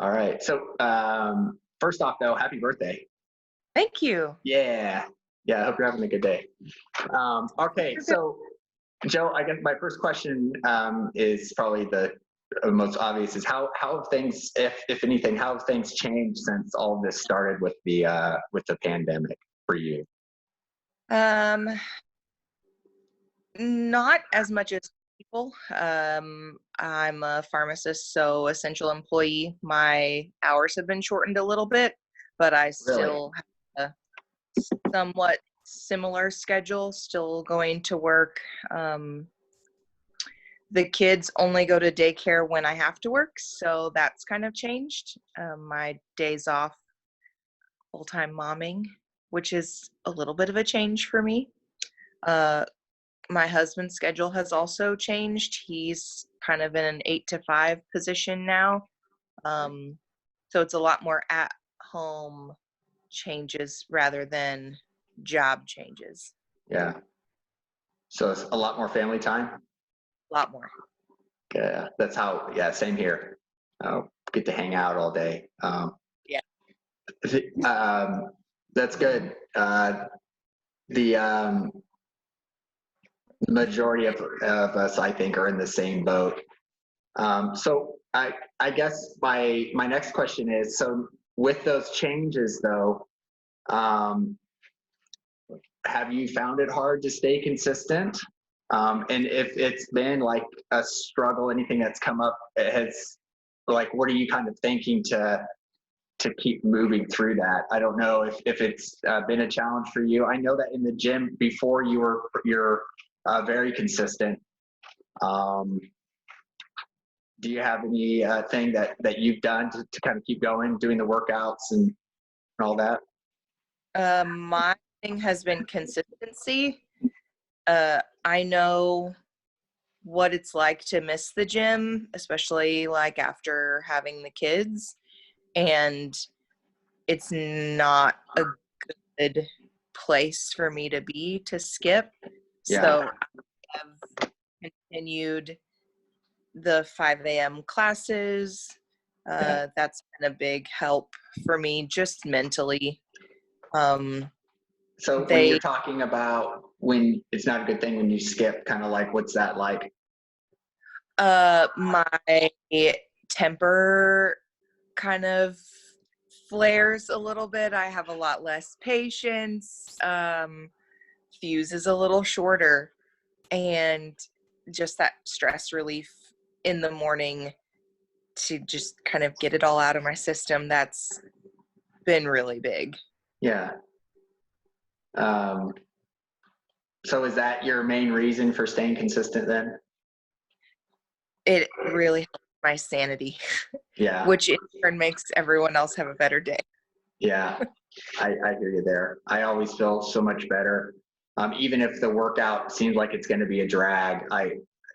All right. So, first off, though, happy birthday. Thank you. Yeah. Yeah. I hope you're having a good day. Okay. You're good. So, Joe, I guess my first question is probably the most obvious is how have things, if anything, how have things changed since all of this started with the pandemic for you? Um, Not as much as people. I'm a pharmacist, so essential employee. My hours have been shortened a little bit, but I Really? still have a somewhat similar schedule, still going to work. Um, the kids only go to daycare when I have to work, so that's kind of changed. My days off, full-time momming, which is a little bit of a change for me. Uh, my husband's schedule has also changed. He's kind of in an 8 to 5 position now. So it's a lot more at home changes rather than job changes. Yeah. So it's a lot more family time. A lot more. Yeah. That's how. Yeah. Same here. Get to hang out all day. Yeah. Um, that's good. The majority of us, I think, are in the same boat. So I guess my next question is, so with those changes though, um, have you found it hard to stay consistent? And if it's been like a struggle, anything that's come up, has like, what are you kind of thinking to keep moving through that? I don't know if it's been a challenge for you. I know that in the gym before you're very consistent. Um, do you have any thing that you've done to kind of keep going, doing the workouts and all that? My thing has been consistency. I know what it's like to miss the gym, especially like after having the kids, and it's not a good place for me to be to skip. Yeah, So I have continued the 5 a.m. classes. yeah. That's been a big help for me just mentally. Um, So when you're they, talking about when it's not a good thing when you skip, kind of like what's that like? my temper kind of flares a little bit. I have a lot less patience. Fuse is a little shorter, and just that stress relief in the morning to just kind of get it all out of my system, that's been really big. Yeah. Um, so is that your main reason for staying consistent then? It really helps my sanity, Yeah, which in turn makes everyone else have a better day. yeah. I hear you there. I always feel so much better. Even if the workout seems like it's going to be a drag,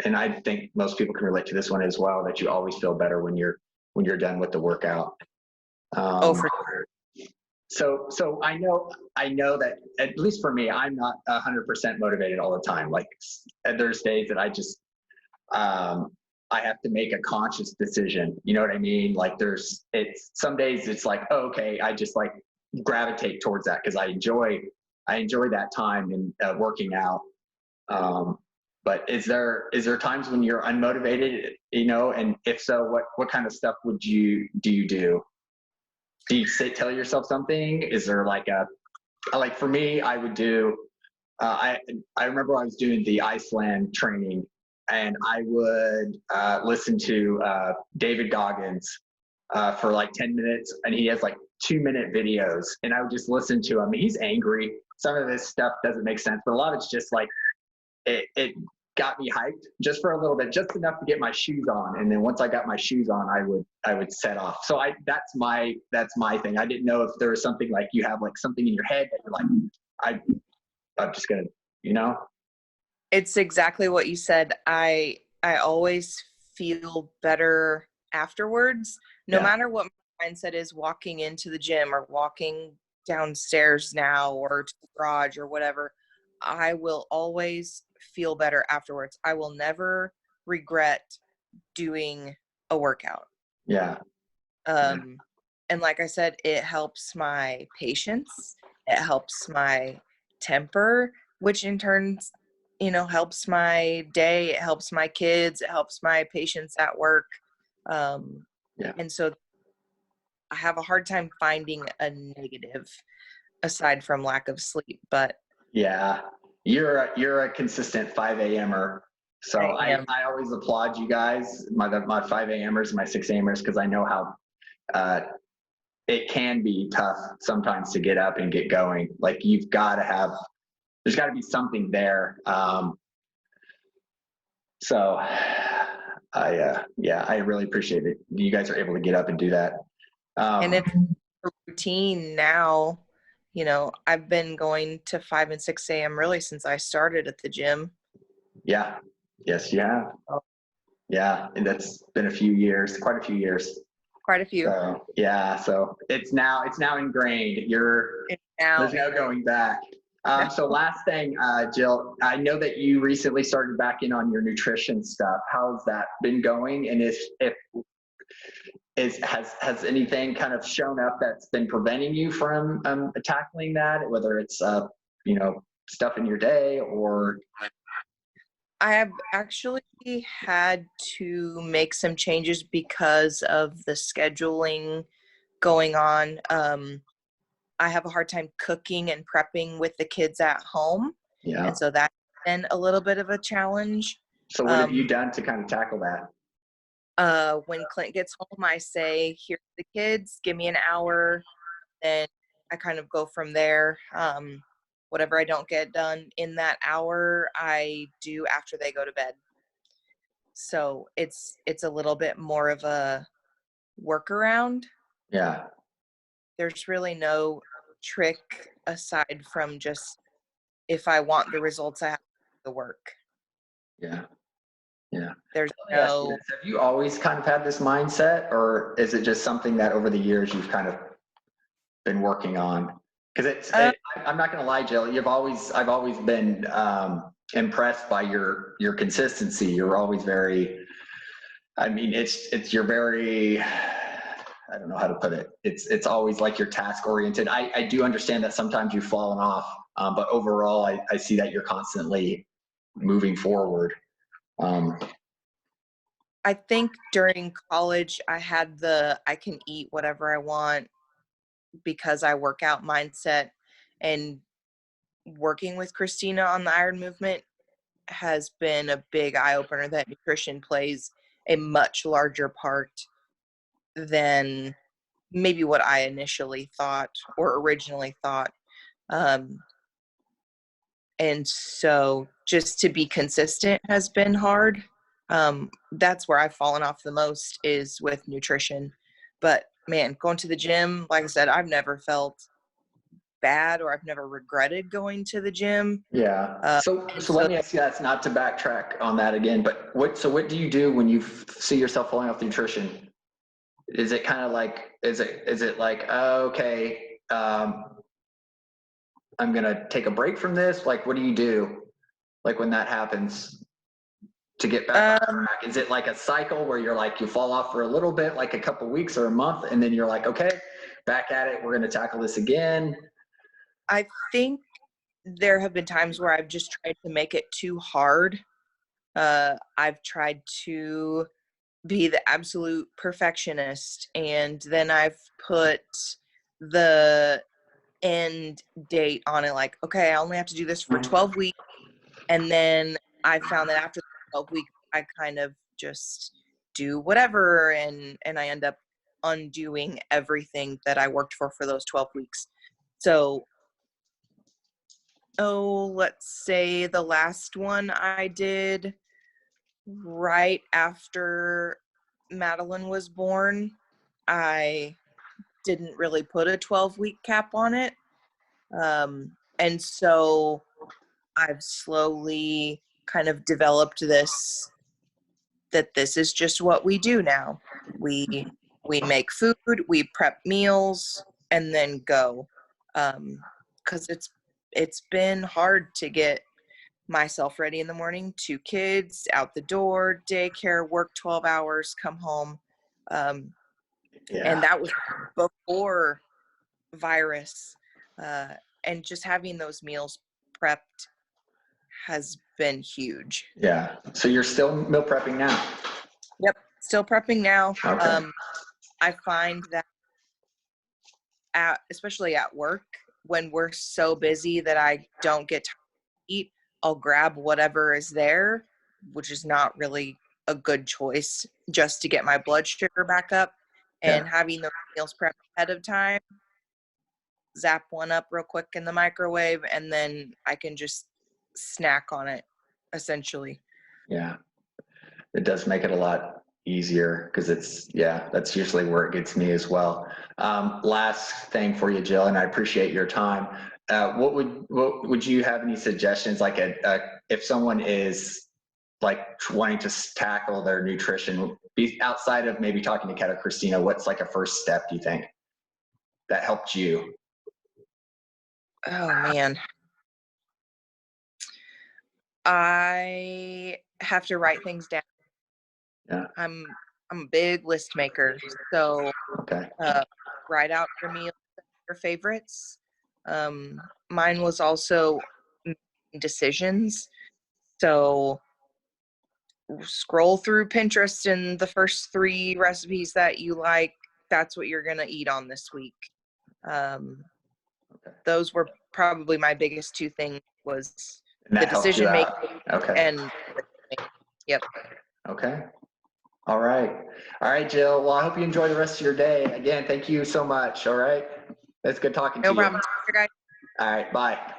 and I think most people can relate to this one as well, that you always feel better when you're done with the workout. Oh, Um, for so I know that at least for me, I'm not 100% motivated all the time. Like there's days that um, I have to make a conscious decision. You know what I mean? Like it's some days it's like, oh, okay, I just like gravitate towards that because I enjoy that time in working out. Um, but is there times when you're unmotivated? You know, and if so, what kind of stuff do you do? Do you tell yourself something? Is there like for me, I would do. I remember I was doing the Iceland training, and I would listen to David Goggins for like 10 minutes, and he has like 2 minute videos, and I would just listen to him. He's angry. Some of this stuff doesn't make sense, but a lot of it's just like it got me hyped just for a little bit, just enough to get my shoes on. And then once I got my shoes on, I would set off. So that's my thing. I didn't know if there was something like you have like something in your head that you're like, I'm just gonna, you know? It's exactly what you said. I always feel better afterwards, no Yeah. matter what my mindset is walking into the gym or walking downstairs now or to the garage or whatever. I will always feel better afterwards. I will never regret doing a workout. Yeah. Yeah. And like I said, it helps my patience, it helps my temper, which in turn, helps my day, it helps my kids, it helps my patients at work. Um, Yeah. and so I have a hard time finding a negative aside from lack of sleep, but Yeah. You're a consistent 5 a.m.er. So I am. I always applaud you guys, my 5 a.m.ers, my 6 a.m.ers, because I know how uh, it can be tough sometimes to get up and get going. Like there's got to be something there. So I really appreciate it. You guys are able to get up and do that. And Um, it's a routine now. I've been going to 5 and 6 a.m. really since I started at the gym. yeah. Yes, you have. Yeah. And that's been quite a few years. Quite a few. So yeah, so it's now ingrained. It's now There's no going back. So last thing, Jill, I know that you recently started back in on your nutrition stuff. How's that been going? And if has anything kind of shown up that's been preventing you from tackling that, whether it's stuff in your day or I have actually had to make some changes because of the scheduling going on. I have a hard time cooking and prepping with the kids at home. yeah. And so that's been a little bit of a challenge. So what have you done to kind of tackle that? When Clint gets home, I say, here's the kids, give me an hour. Then I kind of go from there. Whatever I don't get done in that hour, I do after they go to bed. So it's a little bit more of a workaround. Yeah, There's really no trick aside from just if I want the results, I have to do the work. yeah, yeah. There's Let me ask you no this. Have you always kind of had this mindset, or is it just something that over the years you've kind of been working on? Because uh, I'm not going to lie, Jill. I've always been impressed by your consistency. You're always very, I mean, you're very, I don't know how to put it. It's always like you're task oriented. I do understand that sometimes you've fallen off, but overall, I see that you're constantly moving forward. Um, I think during college I had the I can eat whatever I want because I work out mindset, and working with Christina on the Iron Movement has been a big eye opener that nutrition plays a much larger part than maybe what I initially thought or originally thought. Um, and so just to be consistent has been hard. That's where I've fallen off the most is with nutrition. But man, going to the gym, like I said, I've never felt bad or I've never regretted going to the gym. Yeah. Uh, and So let so me ask you, that's not to backtrack on that again, but what do you do when you see yourself falling off nutrition? Is it kind of like, is it like, oh, okay, I'm going to take a break from this? Like, what do you do? Like when that happens to get back on um, track? Is it like a cycle where you're like, you fall off for a little bit, like a couple weeks or a month, and then you're like, okay, back at it. We're going to tackle this again. I think there have been times where I've just tried to make it too hard. I've tried to be the absolute perfectionist, and then I've put the end date on it, like, okay, I only have to do this for 12 weeks. And then I found that after 12 weeks, I kind of just do whatever, and I end up undoing everything that I worked for those 12 weeks. So, let's say the last one I did right after Madeline was born, I didn't really put a 12-week cap on it. And so I've slowly kind of developed this is just what we do now. We make food, we prep meals, and then go. Because it's been hard to get myself ready in the morning. 2 kids out the door, daycare, work 12 hours, come home. Um, And Yeah. that was before virus. And just having those meals prepped has been huge. Yeah. So you're still meal prepping now? Yep. Still prepping now. Okay. I find that especially at work, when we're so busy that I don't get time to eat, I'll grab whatever is there, which is not really a good choice, just to get my blood sugar back up. And Yeah. having those meals prepped ahead of time, zap one up real quick in the microwave, and then I can just snack on it, essentially. Yeah. It does make it a lot easier because that's usually where it gets me as well. Last thing for you, Jill, and I appreciate your time. What would you have any suggestions, like if someone is like wanting to tackle their nutrition, be outside of maybe talking to Kat or Christina, what's like a first step, do you think, that helped you? Oh man. I have to write things down. Yeah. I'm a big list maker. So Okay. write out your meals, your favorites. Mine was also making decisions. So scroll through Pinterest and the first 3 recipes that you like, that's what you're going to eat on this week. Um, Okay. those were probably my biggest 2 things, was And the that helped you decision making out. Okay. and yep. Okay. All right. All right, Jill. Well, I hope you enjoy the rest of your day. Again, thank you so much. All right. It's good talking to No you. problem. Take care, guys. All right. Bye.